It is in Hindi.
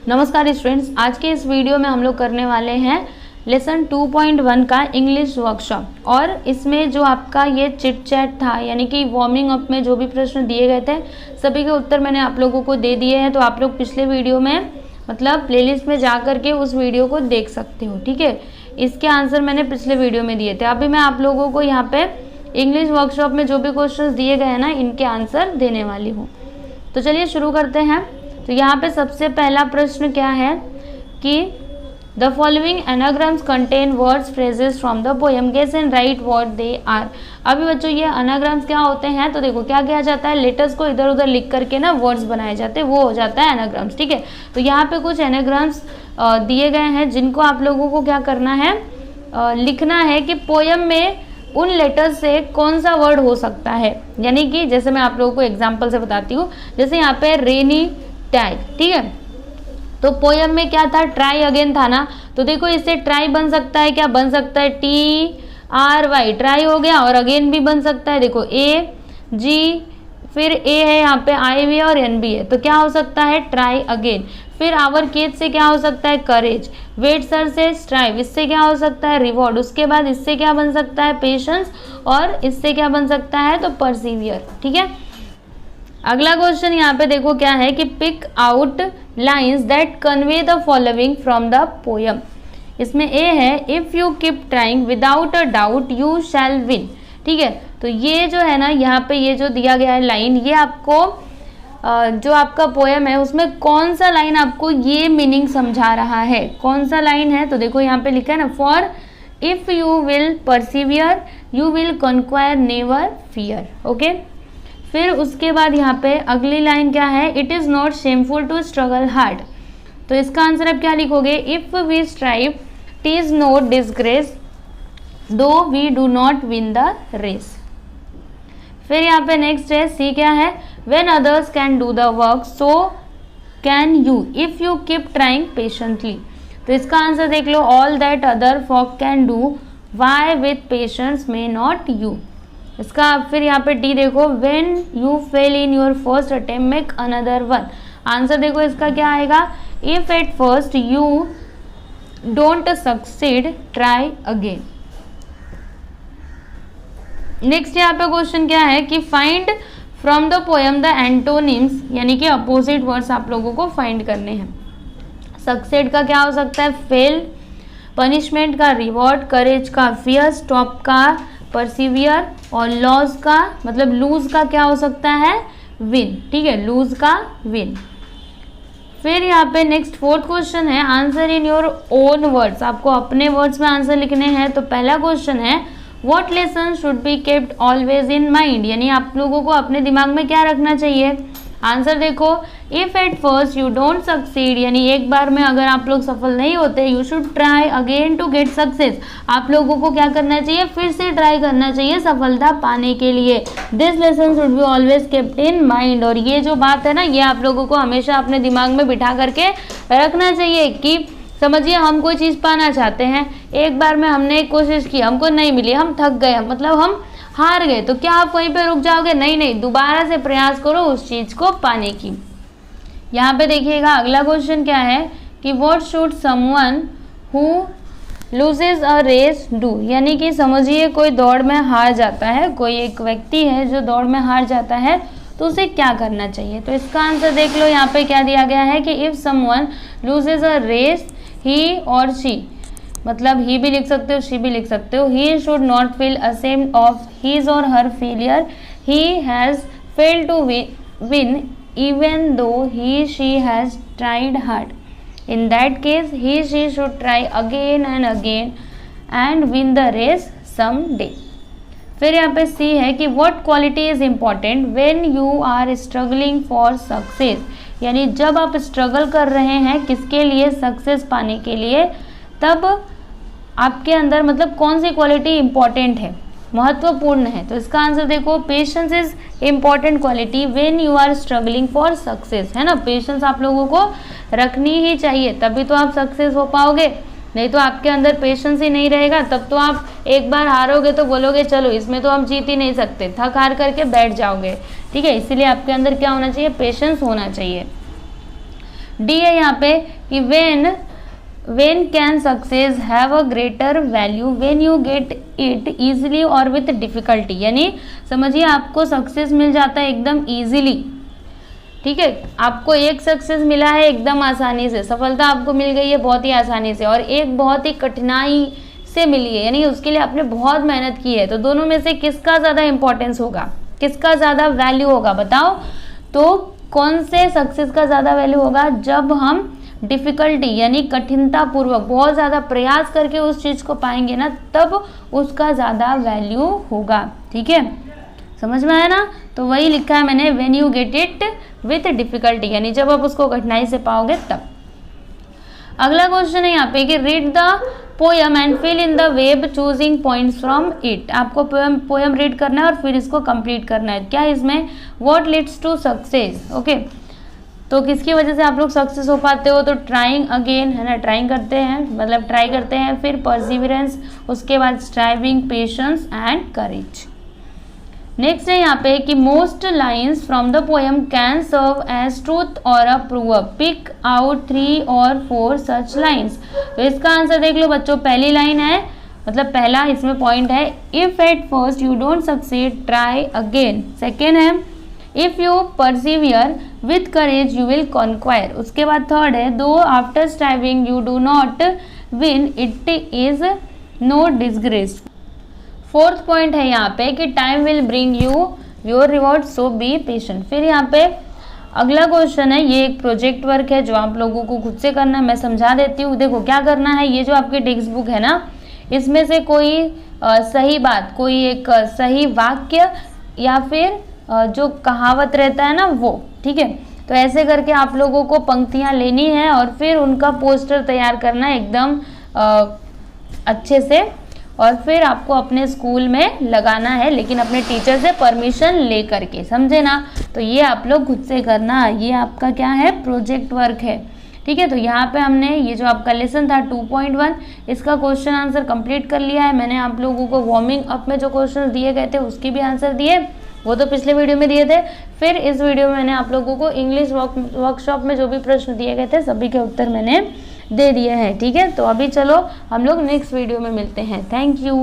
नमस्कार स्टूडेंट्स, आज के इस वीडियो में हम लोग करने वाले हैं लेसन 2.1 का इंग्लिश वर्कशॉप। और इसमें जो आपका ये चिट चैट था, यानी कि वार्मिंग अप में जो भी प्रश्न दिए गए थे सभी के उत्तर मैंने आप लोगों को दे दिए हैं। तो आप लोग पिछले वीडियो में मतलब प्लेलिस्ट में जा कर के उस वीडियो को देख सकते हो, ठीक है। इसके आंसर मैंने पिछले वीडियो में दिए थे। अभी मैं आप लोगों को यहाँ पे इंग्लिश वर्कशॉप में जो भी क्वेश्चन दिए गए हैं ना, इनके आंसर देने वाली हूँ। तो चलिए शुरू करते हैं। तो यहाँ पे सबसे पहला प्रश्न क्या है कि the following anagrams contain words phrases from the poem, guess and write what they are. अभी बच्चों ये एनाग्राम्स क्या होते हैं, तो देखो क्या किया जाता है, लेटर्स को इधर उधर लिख करके ना वर्ड्स बनाए जाते हैं, वो हो जाता है एनाग्राम्स, ठीक है। तो यहाँ पे कुछ एनाग्राम्स दिए गए हैं जिनको आप लोगों को क्या करना है, लिखना है कि पोएम में उन लेटर्स से कौन सा वर्ड हो सकता है। यानी कि जैसे मैं आप लोगों को एग्जाम्पल से बताती हूँ, जैसे यहाँ पे रेनी टैग, ठीक है। तो पोयम में क्या था, ट्राई अगेन था ना, तो देखो इससे ट्राई बन सकता है, क्या बन सकता है, TRY, ट्राई हो गया। और अगेन भी बन सकता है, देखो AG, फिर A है यहाँ पे, I भी है और N भी है, तो क्या हो सकता है, ट्राई अगेन। फिर आवर केज से क्या हो सकता है, करेज। वेट सर से स्ट्राइव, इससे क्या हो सकता है, रिवॉर्ड। उसके बाद इससे क्या बन सकता है, पेशेंस। और इससे क्या बन सकता है, तो परसिवियर, ठीक है। अगला क्वेश्चन यहाँ पे देखो क्या है कि pick out lines that convey the following from the poem. इसमें ए है, if you keep trying without a doubt you shall win, ठीक है। तो ये जो है ना, यहाँ पे ये जो दिया गया है लाइन, ये आपको जो आपका पोयम है उसमें कौन सा लाइन आपको ये मीनिंग समझा रहा है, कौन सा लाइन है। तो देखो यहाँ पे लिखा है ना, for if you will persevere you will conquer never fear, okay. फिर उसके बाद यहाँ पे अगली लाइन क्या है, it is not shameful to struggle hard. तो इसका आंसर आप क्या लिखोगे, if we strive it is not disgrace though we do not win the race. फिर यहाँ पे नेक्स्ट है, सी क्या है, when others can do the work so can you if you keep trying patiently. तो इसका आंसर देख लो, all that other folk can do why with patience may not you. इसका फिर यहाँ पे डी देखो, when you fail in your first attempt make another one. Answer देखो इसका क्या आएगा, if at first you don't succeed try again. Next यहाँ पे क्वेश्चन क्या है कि find from the poem the antonyms, यानी कि अपोजिट वर्ड्स आप लोगों को फाइंड करने हैं। सक्सीड का क्या हो सकता है, फेल। पनिशमेंट का रिवॉर्ड। करेज का फियर। स्टॉप का परसिवियर। और लॉस का मतलब लूज का क्या हो सकता है, विन, ठीक है, लूज का विन। फिर यहाँ पे नेक्स्ट फोर्थ क्वेश्चन है, answer in your own words. आपको अपने वर्ड्स में आंसर लिखने हैं। तो पहला क्वेश्चन है, what lesson should be kept always in mind, यानी आप लोगों को अपने दिमाग में क्या रखना चाहिए। आंसर देखो, if at first you don't succeed, यानी एक बार में अगर आप लोग सफल नहीं होते, you should try again to get success. आप लोगों को क्या करना चाहिए, फिर से ट्राई करना चाहिए सफलता पाने के लिए। This lesson should be always kept in mind. और ये जो बात है ना, ये आप लोगों को हमेशा अपने दिमाग में बिठा करके रखना चाहिए कि समझिए हम कोई चीज़ पाना चाहते हैं, एक बार में हमने कोशिश की, हमको नहीं मिली, हम थक गए, मतलब हम हार गए, तो क्या आप वहीं पे रुक जाओगे, नहीं, दोबारा से प्रयास करो उस चीज़ को पाने की। यहाँ पे देखिएगा अगला क्वेश्चन क्या है कि what should someone who loses a race do, यानी कि समझिए कोई दौड़ में हार जाता है, कोई एक व्यक्ति है जो दौड़ में हार जाता है, तो उसे क्या करना चाहिए। तो इसका आंसर देख लो, यहाँ पे क्या दिया गया है कि if someone loses a race he और शी, मतलब ही भी लिख सकते हो, शी भी लिख सकते हो। He should not feel ashamed of his or her failure, he has failed to win even though he she has tried hard. In that case he she should try again and again and win the race some day. फिर यहाँ पे सी है कि what quality is important when you are struggling for success, यानी जब आप स्ट्रगल कर रहे हैं किसके लिए, सक्सेस पाने के लिए, तब आपके अंदर मतलब कौन सी क्वालिटी इंपॉर्टेंट है, महत्वपूर्ण है। तो इसका आंसर देखो, patience is important quality when you are struggling for success, है ना। पेशेंस आप लोगों को रखनी ही चाहिए, तभी तो आप सक्सेस हो पाओगे। नहीं तो आपके अंदर पेशेंस ही नहीं रहेगा, तब तो आप एक बार हारोगे तो बोलोगे चलो इसमें तो हम जीत ही नहीं सकते, थक हार करके बैठ जाओगे, ठीक है। इसीलिए आपके अंदर क्या होना चाहिए, पेशेंस होना चाहिए। डी है यहाँ पे कि when can success have a greater value when you get it easily or with difficulty, यानी समझिए आपको सक्सेस मिल जाता है एकदम easily, ठीक है, आपको एक सक्सेस मिला है एकदम आसानी से, सफलता आपको मिल गई है बहुत ही आसानी से, और एक बहुत ही कठिनाई से मिली है, यानी उसके लिए आपने बहुत मेहनत की है, तो दोनों में से किसका ज़्यादा इंपॉर्टेंस होगा, किसका ज़्यादा वैल्यू होगा बताओ। तो कौन से सक्सेस का ज़्यादा वैल्यू होगा, जब हम डिफ़िकल्टी यानी कठिनता पूर्वक बहुत ज़्यादा प्रयास करके उस चीज़ को पाएंगे ना, तब उसका ज़्यादा वैल्यू होगा, ठीक है, समझ में आया ना। तो वही लिखा है मैंने, when you get it with difficulty, यानी जब आप उसको कठिनाई से पाओगे तब। अगला क्वेश्चन है यहाँ पे कि read the poem and fill in the web choosing points from it, आपको पोयम रीड करना है और फिर इसको कंप्लीट करना है। क्या इसमें, what leads to success, okay, तो किसकी वजह से आप लोग सक्सेस हो पाते हो, तो ट्राइंग अगेन है ना, ट्राइंग करते हैं मतलब ट्राई करते हैं, फिर परसिवरेंस, उसके बाद striving, patience and courage. Next है यहाँ पे कि most lines from the poem can serve as truth और अ प्रूव, पिक आउट 3 और 4 सच लाइन्स। तो इसका आंसर देख लो बच्चों, पहली लाइन है मतलब पहला इसमें पॉइंट है, if at first you don't succeed try again. Second है, if you persevere with courage you will conquer. उसके बाद थर्ड है, though after striving you do not win it is no disgrace. Fourth point है यहाँ पे कि time will bring you your reward so be patient. फिर यहाँ पे अगला क्वेश्चन है, ये एक प्रोजेक्ट वर्क है जो आप लोगों को खुद से करना है, मैं समझा देती हूँ। देखो क्या करना है, ये जो आपकी टेक्स्ट बुक है ना, इसमें से कोई सही बात, कोई एक सही वाक्य या फिर जो कहावत रहता है ना वो, ठीक है, तो ऐसे करके आप लोगों को पंक्तियाँ लेनी है और फिर उनका पोस्टर तैयार करना है एकदम अच्छे से, और फिर आपको अपने स्कूल में लगाना है, लेकिन अपने टीचर से परमिशन ले करके, समझे ना। तो ये आप लोग खुद से करना, ये आपका क्या है, प्रोजेक्ट वर्क है, ठीक है। तो यहाँ पे हमने ये जो आपका लेसन था 2.1, इसका क्वेश्चन आंसर कंप्लीट कर लिया है मैंने। आप लोगों को वार्मिंग अप में जो क्वेश्चन दिए गए थे उसके भी आंसर दिए, वो तो पिछले वीडियो में दिए थे। फिर इस वीडियो में मैंने आप लोगों को इंग्लिश वर्कशॉप में जो भी प्रश्न दिए गए थे सभी के उत्तर मैंने दे दिए हैं, ठीक है। तो अभी चलो हम लोग नेक्स्ट वीडियो में मिलते हैं, थैंक यू।